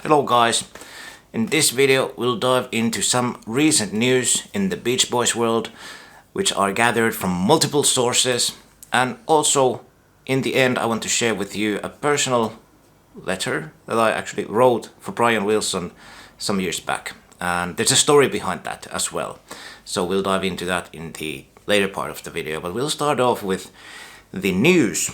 Hello guys, in this video we'll dive into some recent news in the Beach Boys world, which are gathered from multiple sources, and also in the end I want to share with you a personal letter that I actually wrote for Brian Wilson some years back, and there's a story behind that as well, so we'll dive into that in the later part of the video, but we'll start off with the news.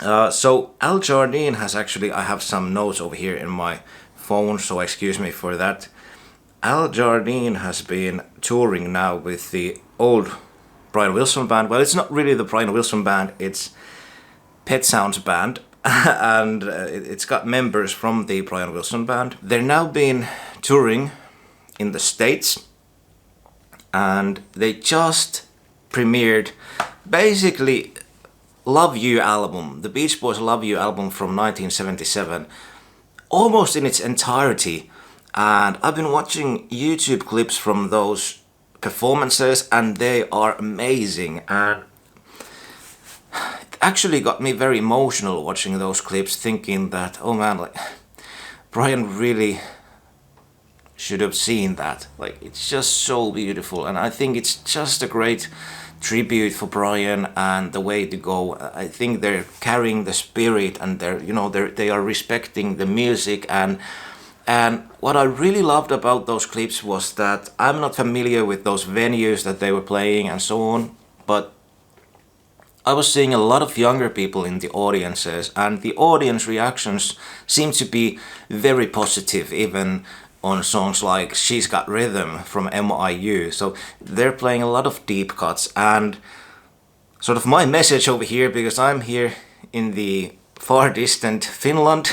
So Al Jardine has actually, I have some notes over here in my phone, so excuse me for that. Al Jardine has been touring now with the old Brian Wilson band. Well, it's not really the Brian Wilson band, it's Pet Sounds band, and it's got members from the Brian Wilson band. They're now been touring in the States, and they just premiered basically Love You album, the Beach Boys Love You album from 1977, almost in its entirety. And I've been watching YouTube clips from those performances and they are amazing, and it actually got me very emotional watching those clips, thinking that, oh man, like Brian really should have seen that. Like, it's just so beautiful, and I think it's just a great tribute for Brian and the way to go. I think they're carrying the spirit, and they are respecting the music, and what I really loved about those clips was that I'm not familiar with those venues that they were playing and so on, but I was seeing a lot of younger people in the audiences, and the audience reactions seem to be very positive, even on songs like She's Got Rhythm from MIU. So they're playing a lot of deep cuts, and sort of my message over here, because I'm here in the far distant Finland,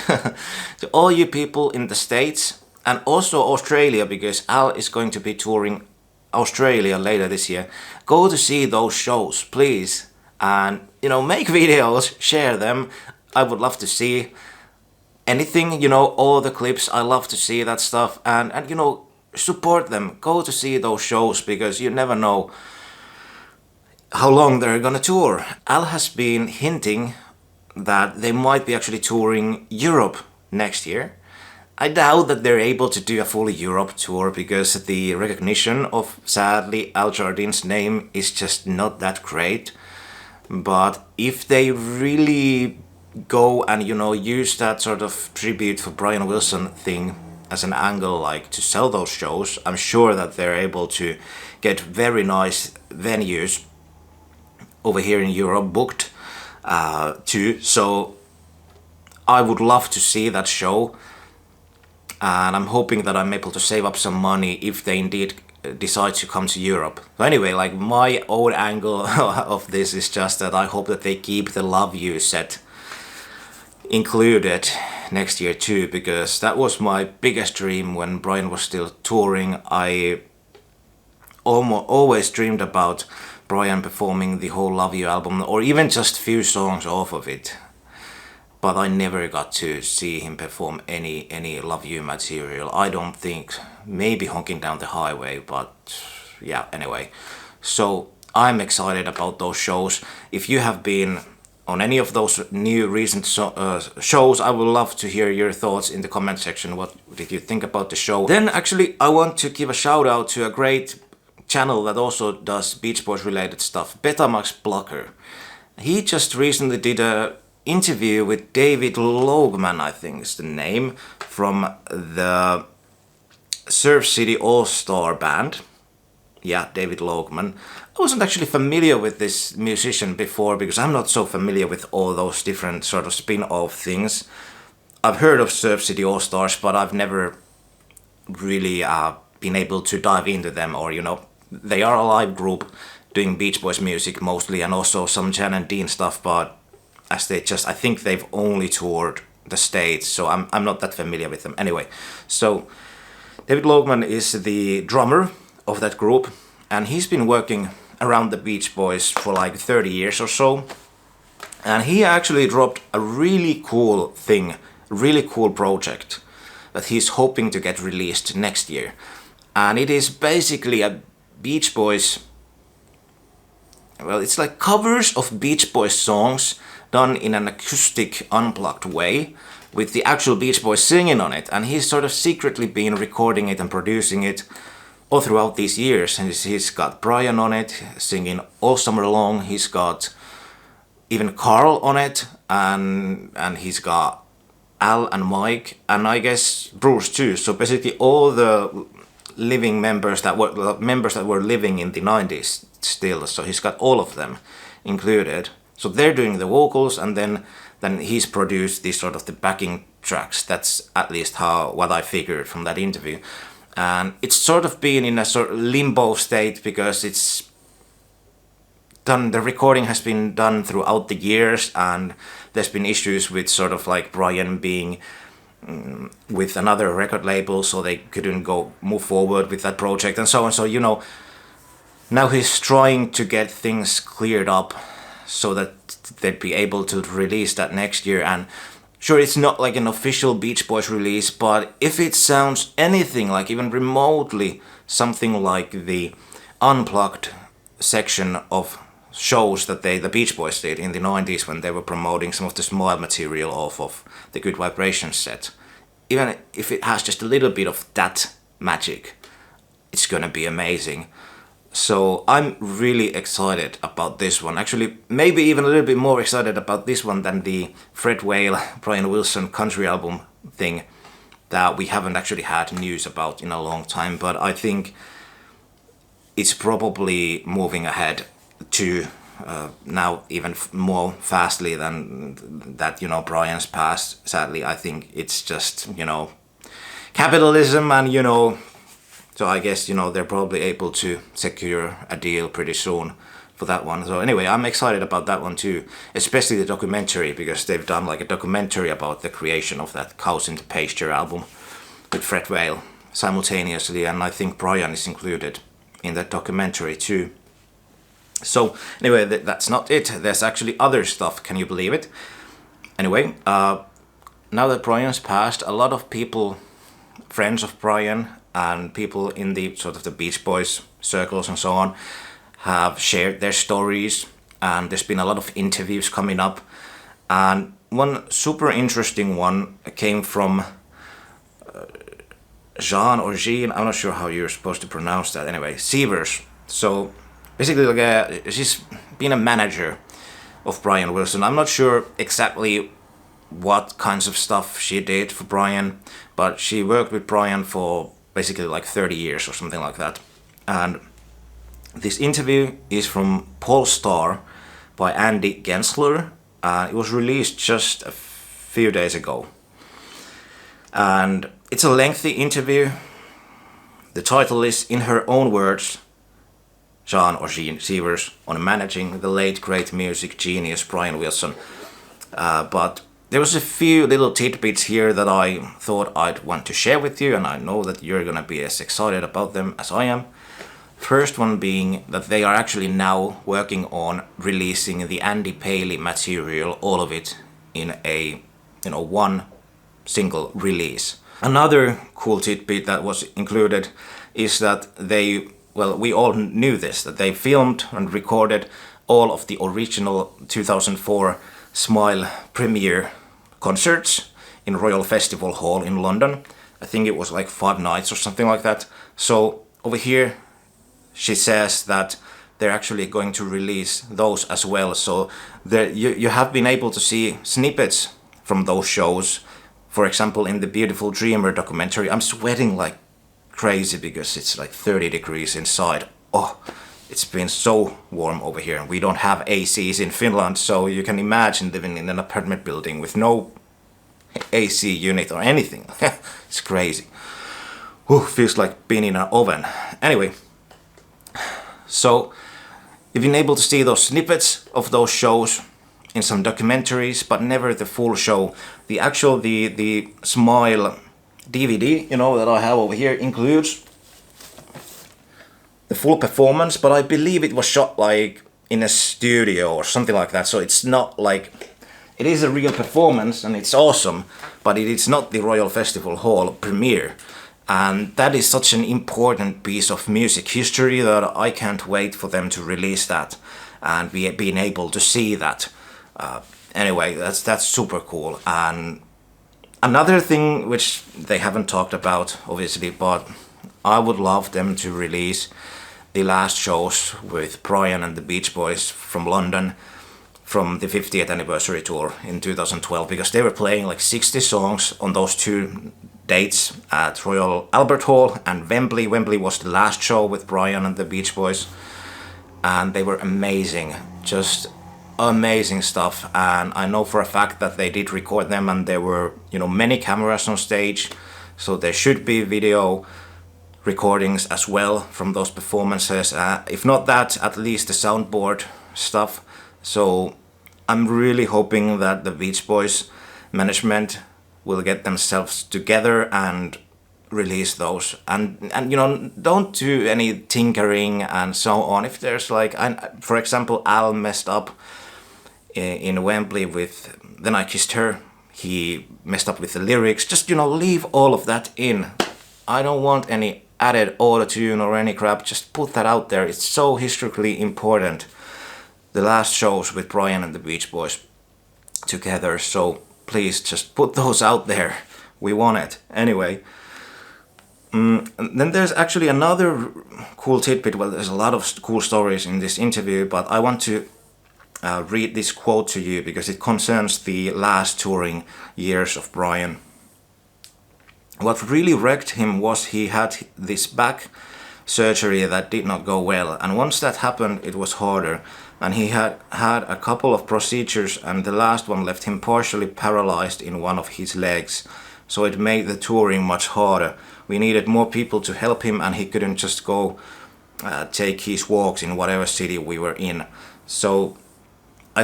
to all you people in the States and also Australia, because Al is going to be touring Australia later this year. Go to see those shows, please, and make videos, share them. I would love to see anything, all the clips. I love to see that stuff, and support them. Go to see those shows, because you never know how long they're gonna tour. Al has been hinting that they might be actually touring Europe next year. I doubt that they're able to do a full Europe tour, because the recognition of, sadly, Al Jardine's name is just not that great. But if they really go and use that sort of tribute for Brian Wilson thing as an angle, like to sell those shows, I'm sure that they're able to get very nice venues over here in Europe booked too. So I would love to see that show, and I'm hoping that I'm able to save up some money if they indeed decide to come to Europe. So anyway, like, my own angle of this is just that I hope that they keep the Love You set included next year too, because that was my biggest dream when Brian was still touring. I always dreamed about Brian performing the whole Love You album, or even just few songs off of it, but I never got to see him perform any Love You material. I don't think, maybe Honking Down the Highway, but yeah, anyway. So I'm excited about those shows. If you have been on any of those new recent shows, I would love to hear your thoughts in the comment section. What did you think about the show? Then actually I want to give a shout out to a great channel that also does Beach Boys related stuff, Betamax Blogger. He just recently did a interview with David Loegman, I think is the name, from the Surf City All-Star band. Yeah, David Loegman. I wasn't actually familiar with this musician before, because I'm not so familiar with all those different sort of spin-off things. I've heard of Surf City All-Stars, but I've never really been able to dive into them, or they are a live group doing Beach Boys music mostly, and also some Jan and Dean stuff, but as I think they've only toured the States, so I'm not that familiar with them. Anyway, so David Loegman is the drummer of that group, and he's been working around the Beach Boys for like 30 years or so, and he actually dropped a really cool thing, really cool project that he's hoping to get released next year, and it is basically a Beach Boys, well, it's like covers of Beach Boys songs done in an acoustic, unplugged way, with the actual Beach Boys singing on it, and he's sort of secretly been recording it and producing it all throughout these years. And he's got Brian on it singing all summer long. He's got even Carl on it, and he's got Al and Mike, and I guess Bruce too. So basically all the living members that were living in the 90s still. So he's got all of them included. So they're doing the vocals, and then he's produced these sort of the backing tracks. That's at least what I figured from that interview. And it's sort of been in a sort of limbo state because it's done, the recording has been done throughout the years, and there's been issues with sort of like Brian being with another record label, so they couldn't move forward with that project and so on. So, you know, now he's trying to get things cleared up so that they'd be able to release that next year. And sure, it's not like an official Beach Boys release, but if it sounds anything like even remotely something like the unplugged section of shows that the Beach Boys did in the 90s when they were promoting some of the Smile material off of the Good Vibrations set, even if it has just a little bit of that magic, it's gonna be amazing. So I'm really excited about this one. Actually, maybe even a little bit more excited about this one than the Fred Whale, Brian Wilson country album thing that we haven't actually had news about in a long time. But I think it's probably moving ahead to now even more fastly than that, you know, Brian's passed. Sadly, I think it's just, you know, capitalism, and, you know, so I guess, you know, they're probably able to secure a deal pretty soon for that one. So anyway, I'm excited about that one too, especially the documentary, because they've done like a documentary about the creation of that Cows in the Pasture album with Fred Whale simultaneously, and I think Brian is included in that documentary too. So anyway, that's not it. There's actually other stuff. Can you believe it? Anyway, now that Brian's passed, a lot of people, friends of Brian and people in the sort of the Beach Boys circles and so on, have shared their stories, and there's been a lot of interviews coming up. And one super interesting one came from Jean or Jean, I'm not sure how you're supposed to pronounce that. Anyway, Sievers. So basically, like she's been a manager of Brian Wilson. I'm not sure exactly what kinds of stuff she did for Brian, but she worked with Brian for basically like 30 years or something like that. And this interview is from Paul Star by Andie Gensler. It was released just a few days ago. And it's a lengthy interview. The title is, in her own words, Jean or Jean Sievers on managing the late great music genius Brian Wilson. But there was a few little tidbits here that I thought I'd want to share with you, and I know that you're gonna be as excited about them as I am. First one being that they are actually now working on releasing the Andy Paley material, all of it, in a, you know, one single release. Another cool tidbit that was included is that they, well, we all knew this, that they filmed and recorded all of the original 2004 Smile premiere concerts in Royal Festival Hall in London. I think it was like 5 nights or something like that. So over here she says that they're actually going to release those as well. So there, you have been able to see snippets from those shows. For example, in the Beautiful Dreamer documentary, I'm sweating like crazy because it's like 30 degrees inside. Oh, it's been so warm over here, and we don't have ACs in Finland, so you can imagine living in an apartment building with no AC unit or anything. It's crazy. Ooh, feels like being in an oven. Anyway, so you've been able to see those snippets of those shows in some documentaries, but never the full show. The actual, the Smile DVD, you know, that I have over here includes the full performance, but I believe it was shot like in a studio or something like that. So it's not like, it is a real performance and it's awesome, but it is not the Royal Festival Hall premiere. And that is such an important piece of music history that I can't wait for them to release that and being able to see that. Anyway, that's super cool. And Another thing which they haven't talked about, obviously, but I would love them to release the last shows with Brian and the Beach Boys from London from the 50th anniversary tour in 2012, because they were playing like 60 songs on those two dates at Royal Albert Hall and Wembley. Wembley was the last show with Brian and the Beach Boys, and they were amazing, just amazing stuff. And I know for a fact that they did record them, and there were, you know, many cameras on stage, so there should be video recordings as well from those performances. If not that, at least the soundboard stuff. So I'm really hoping that the Beach Boys management will get themselves together and release those, and you know, don't do any tinkering and so on. If there's like, for example, Al messed up in Wembley with Then I Kissed Her, he messed up with the lyrics, just, you know, leave all of that in. I don't want any added auto-tune or any crap, just put that out there. It's so historically important, the last shows with Brian and the Beach Boys together, so please just put those out there. We want it. Anyway, and then there's actually another cool tidbit. Well, there's a lot of cool stories in this interview, but I want to read this quote to you because it concerns the last touring years of Brian. What really wrecked him was he had this back surgery that did not go well, and once that happened it was harder, and he had had a couple of procedures, and the last one left him partially paralyzed in one of his legs, so it made the touring much harder. We needed more people to help him, and he couldn't just go take his walks in whatever city we were in. So I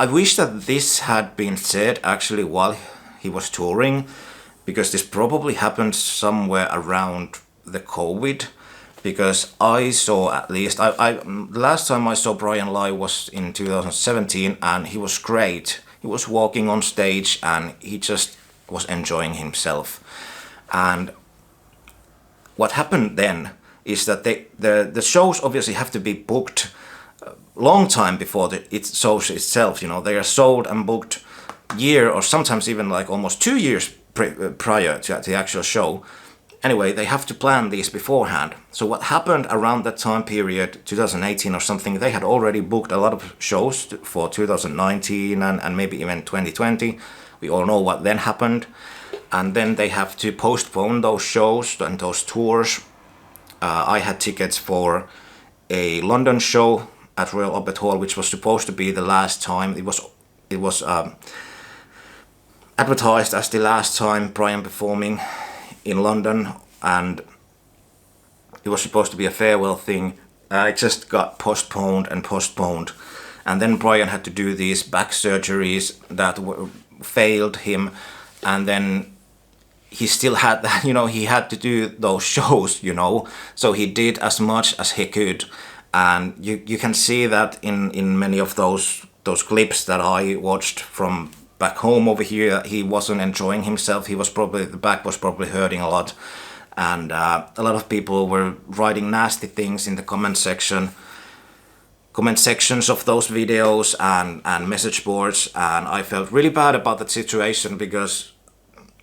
wish that this had been said actually while he was touring, because this probably happened somewhere around the COVID, because I saw, at least, the last time I saw Brian live was in 2017, and he was great. He was walking on stage and he just was enjoying himself. And what happened then is that the shows obviously have to be booked a long time before the shows itself. You know, they are sold and booked year, or sometimes even like almost 2 years prior to the actual show. Anyway, they have to plan these beforehand. So what happened around that time period, 2018 or something, they had already booked a lot of shows for 2019 and maybe even 2020. We all know what then happened. And then they have to postpone those shows and those tours. I had tickets for a London show at Royal Albert Hall, which was supposed to be the last time. It was advertised as the last time Brian performing in London, and it was supposed to be a farewell thing. It just got postponed and postponed, and then Brian had to do these back surgeries that failed him, and then he still had that, you know, he had to do those shows, you know, so he did as much as he could. And you can see that in many of those clips that I watched from back home over here. He wasn't enjoying himself. The back was probably hurting a lot, and a lot of people were writing nasty things in the comment sections of those videos and message boards, and I felt really bad about that situation, because,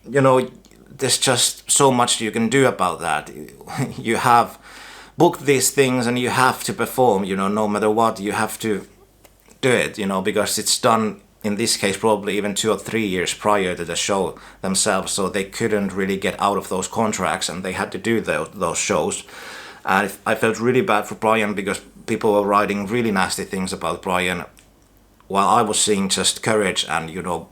you know, there's just so much you can do about that. You have booked these things and you have to perform, you know, no matter what, you have to do it, you know, because it's done, in this case, probably even 2 or 3 years prior to the show themselves, so they couldn't really get out of those contracts, and they had to do those shows. And I felt really bad for Brian, because people were writing really nasty things about Brian, while I was seeing just courage and, you know,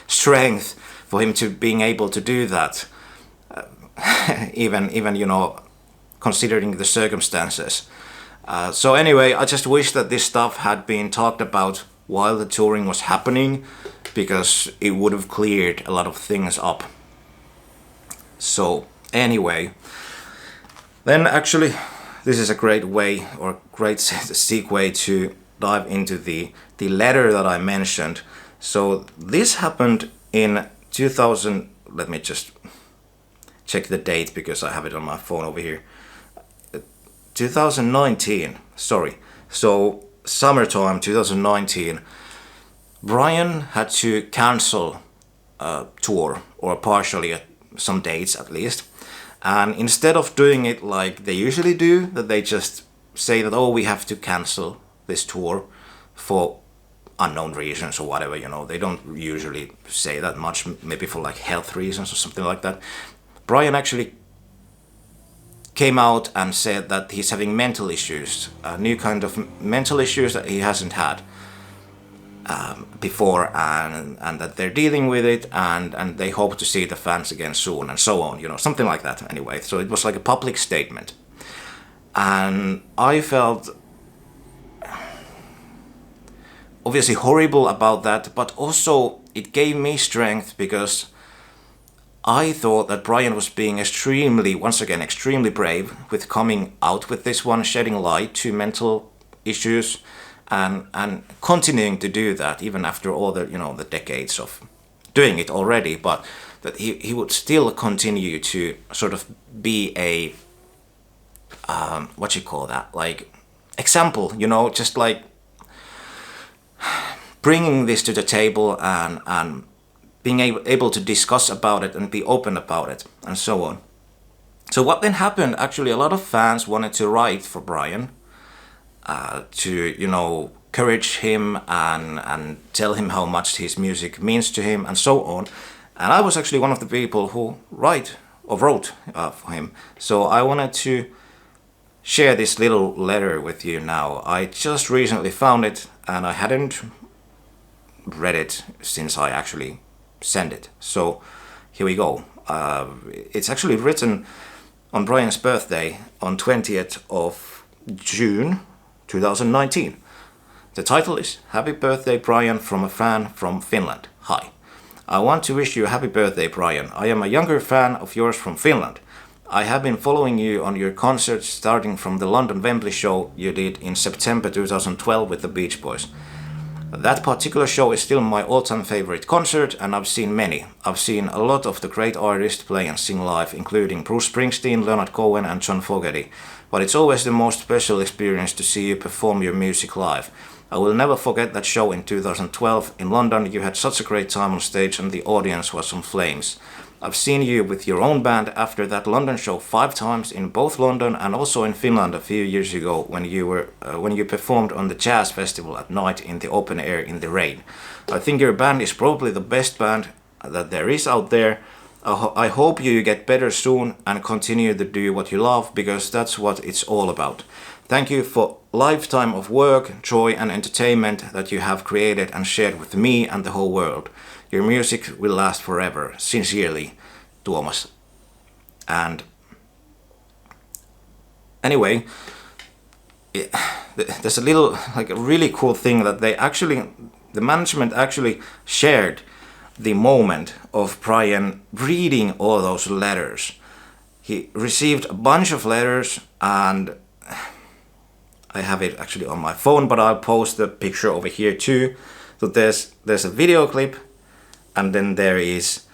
strength for him to being able to do that, even you know, considering the circumstances. So anyway, I just wish that this stuff had been talked about while the touring was happening, because it would have cleared a lot of things up. So anyway, then actually this is a great way, or great segue to dive into the letter that I mentioned. So this happened in 2000, let me just check the date because I have it on my phone over here. 2019, sorry. So summertime 2019, Brian had to cancel tour, or partially at some dates at least. And instead of doing it like they usually do, that they just say that, oh, we have to cancel this tour for unknown reasons or whatever, they don't usually say that much, maybe for like health reasons or something like that. Brian actually came out and said that he's having mental issues, a new kind of mental issues that he hasn't had before, and that they're dealing with it, and they hope to see the fans again soon, and so on, something like that anyway. So it was like a public statement. And I felt obviously horrible about that, but also it gave me strength, because I thought that Brian was being extremely brave with coming out with this one, shedding light to mental issues, and continuing to do that even after all the the decades of doing it already, but that he would still continue to sort of be a what you call that, like example, just like bringing this to the table, and being able to discuss about it and be open about it, and so on. So what then happened, actually, a lot of fans wanted to write for Brian, to encourage him and tell him how much his music means to him, and so on. And I was actually one of the people who wrote for him. So I wanted to share this little letter with you now. I just recently found it, and I hadn't read it since I actually sent it. So here we go. It's actually written on Brian's birthday on 20th of June 2019. The title is Happy Birthday Brian, from a fan from Finland. Hi. I want to wish you a happy birthday, Brian. I am a younger fan of yours from Finland. I have been following you on your concerts, starting from the London Wembley show you did in September 2012 with the Beach Boys. That particular show is still my all-time favorite concert, and I've seen many. I've seen a lot of the great artists play and sing live, including Bruce Springsteen, Leonard Cohen and John Fogerty. But it's always the most special experience to see you perform your music live. I will never forget that show in 2012 in London. You had such a great time on stage, and the audience was on flames. I've seen you with your own band after that London show 5 times, in both London and also in Finland a few years ago, when you performed on the jazz festival at night in the open air in the rain. I think your band is probably the best band that there is out there. I hope you get better soon and continue to do what you love, because that's what it's all about. Thank you for a lifetime of work, joy and entertainment that you have created and shared with me and the whole world. Your music will last forever. Sincerely, Tuomas. And anyway, there's a little, like a really cool thing that the management actually shared the moment of Brian reading all those letters. He received a bunch of letters, and I have it actually on my phone, but I'll post the picture over here too. So there's a video clip, and then there is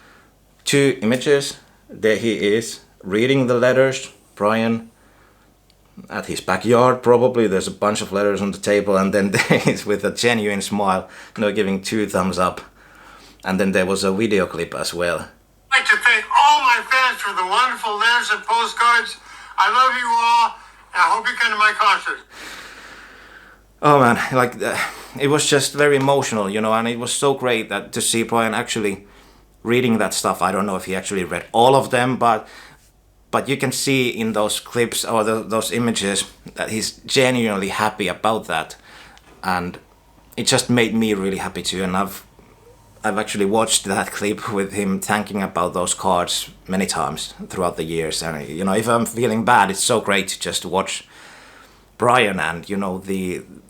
2 images. There he is reading the letters, Brian, at his backyard probably. There's a bunch of letters on the table, and then there he is with a genuine smile, giving 2 thumbs up. And then there was a video clip as well. I'd like to thank all my fans for the wonderful letters and postcards. I love you all, and I hope you come to my concert. Oh man, it was just very emotional, and it was so great to see Brian actually reading that stuff. I don't know if he actually read all of them, but you can see in those clips or those images that he's genuinely happy about that, and it just made me really happy too. And I've actually watched that clip with him thanking about those cards many times throughout the years, and if I'm feeling bad, it's so great to just watch Brian and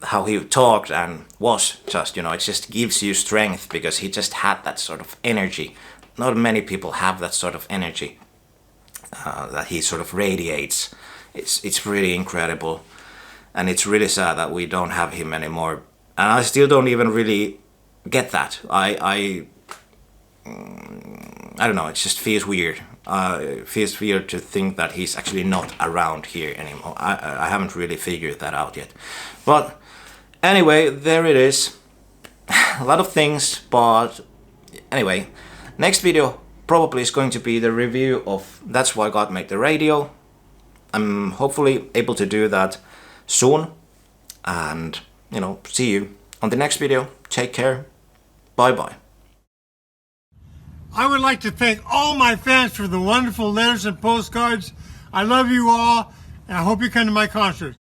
how he talked and was just it just gives you strength, because he just had that sort of energy. Not many people have that sort of energy that he sort of radiates. It's really incredible, and it's really sad that we don't have him anymore. And I still don't even really get that. I don't know, it just feels weird. It feels weird to think that he's actually not around here anymore. I haven't really figured that out yet. But anyway, there it is. A lot of things, but anyway, Next video probably is going to be the review of That's Why God Made the Radio. I'm hopefully able to do that soon, and see you on the next video. Take care. Bye bye. I would like to thank all my fans for the wonderful letters and postcards. I love you all, and I hope you come to my concert.